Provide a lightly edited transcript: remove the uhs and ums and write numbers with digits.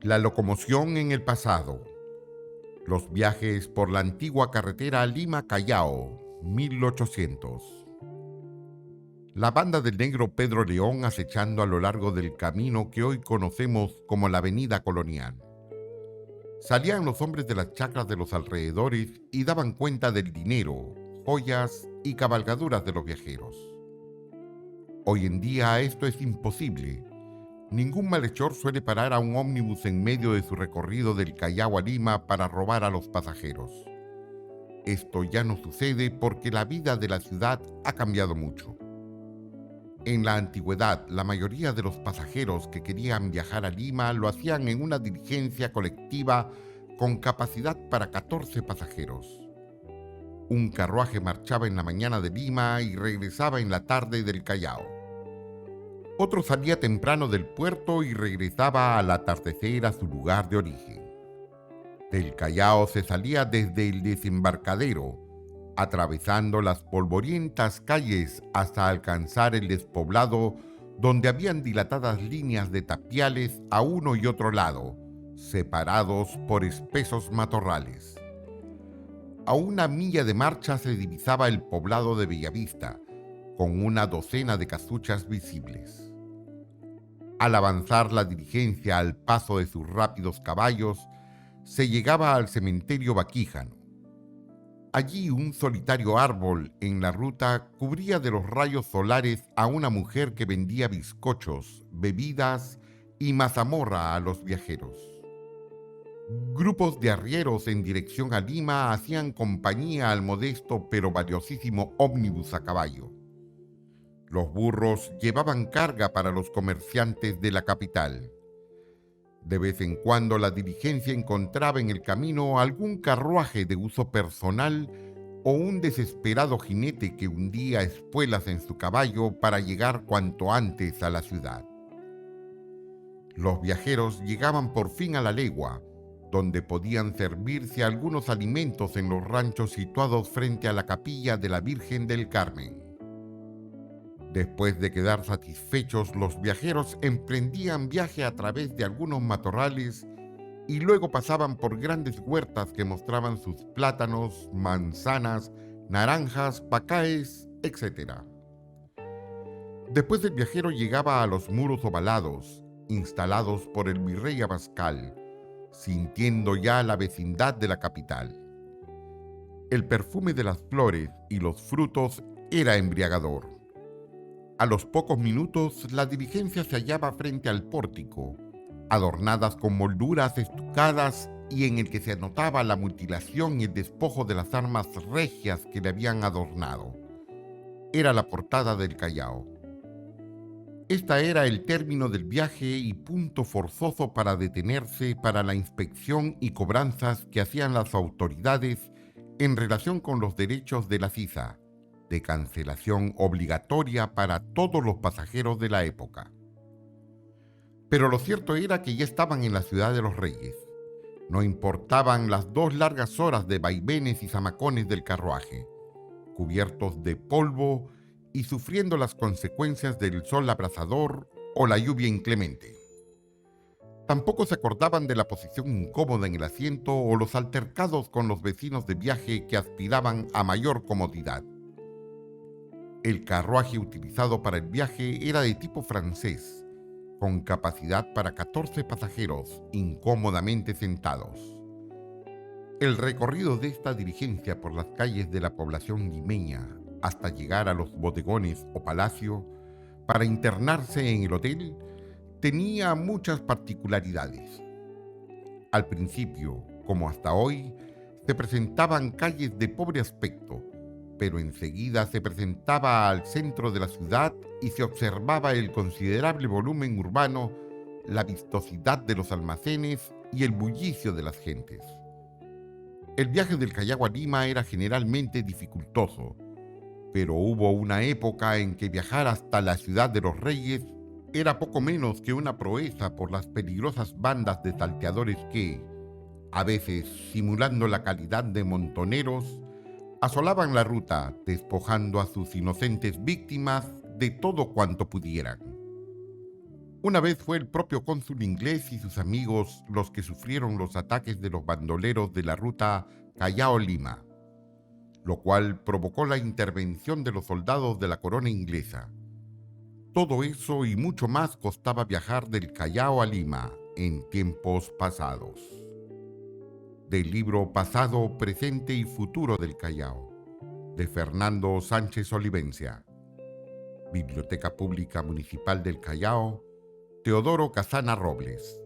La locomoción en el pasado. Los viajes por la antigua carretera Lima-Callao, 1800. La banda del negro Pedro León acechando a lo largo del camino que hoy conocemos como la Avenida Colonial. Salían los hombres de las chacras de los alrededores y daban cuenta del dinero, joyas y cabalgaduras de los viajeros. Hoy en día esto es imposible. Ningún malhechor suele parar a un ómnibus en medio de su recorrido del Callao a Lima para robar a los pasajeros. Esto ya no sucede porque la vida de la ciudad ha cambiado mucho. En la antigüedad, la mayoría de los pasajeros que querían viajar a Lima lo hacían en una diligencia colectiva con capacidad para 14 pasajeros. Un carruaje marchaba en la mañana de Lima y regresaba en la tarde del Callao. Otro salía temprano del puerto y regresaba al atardecer a su lugar de origen. Del Callao se salía desde el desembarcadero, atravesando las polvorientas calles hasta alcanzar el despoblado, donde habían dilatadas líneas de tapiales a uno y otro lado, separados por espesos matorrales. A una milla de marcha se divisaba el poblado de Bellavista, con una docena de casuchas visibles. Al avanzar la diligencia al paso de sus rápidos caballos, se llegaba al cementerio Baquíjano. Allí un solitario árbol en la ruta cubría de los rayos solares a una mujer que vendía bizcochos, bebidas y mazamorra a los viajeros. Grupos de arrieros en dirección a Lima hacían compañía al modesto pero valiosísimo ómnibus a caballo. Los burros llevaban carga para los comerciantes de la capital. De vez en cuando la diligencia encontraba en el camino algún carruaje de uso personal o un desesperado jinete que hundía espuelas en su caballo para llegar cuanto antes a la ciudad. Los viajeros llegaban por fin a la legua, donde podían servirse algunos alimentos en los ranchos situados frente a la capilla de la Virgen del Carmen. Después de quedar satisfechos, los viajeros emprendían viaje a través de algunos matorrales y luego pasaban por grandes huertas que mostraban sus plátanos, manzanas, naranjas, pacaes, etc. Después el viajero llegaba a los muros ovalados, instalados por el virrey Abascal, sintiendo ya la vecindad de la capital. El perfume de las flores y los frutos era embriagador. A los pocos minutos, la diligencia se hallaba frente al pórtico, adornadas con molduras estucadas y en el que se anotaba la mutilación y el despojo de las armas regias que le habían adornado. Era la portada del Callao. Esta era el término del viaje y punto forzoso para detenerse para la inspección y cobranzas que hacían las autoridades en relación con los derechos de la sisa, de cancelación obligatoria para todos los pasajeros de la época. Pero lo cierto era que ya estaban en la ciudad de los Reyes. No importaban las 2 largas horas de vaivenes y zamacones del carruaje, cubiertos de polvo y sufriendo las consecuencias del sol abrasador o la lluvia inclemente. Tampoco se acordaban de la posición incómoda en el asiento o los altercados con los vecinos de viaje que aspiraban a mayor comodidad. El carruaje utilizado para el viaje era de tipo francés, con capacidad para 14 pasajeros incómodamente sentados. El recorrido de esta diligencia por las calles de la población limeña hasta llegar a los bodegones o palacio para internarse en el hotel tenía muchas particularidades. Al principio, como hasta hoy, se presentaban calles de pobre aspecto, pero enseguida se presentaba al centro de la ciudad y se observaba el considerable volumen urbano, la vistosidad de los almacenes y el bullicio de las gentes. El viaje del Callao a Lima era generalmente dificultoso, pero hubo una época en que viajar hasta la ciudad de los Reyes era poco menos que una proeza por las peligrosas bandas de salteadores que, a veces simulando la calidad de montoneros, asolaban la ruta, despojando a sus inocentes víctimas de todo cuanto pudieran. Una vez fue el propio cónsul inglés y sus amigos los que sufrieron los ataques de los bandoleros de la ruta Callao-Lima, lo cual provocó la intervención de los soldados de la corona inglesa. Todo eso y mucho más costaba viajar del Callao a Lima en tiempos pasados. Del libro Pasado, Presente y Futuro del Callao, de Fernando Sánchez Olivencia. Biblioteca Pública Municipal del Callao, Teodoro Casana Robles.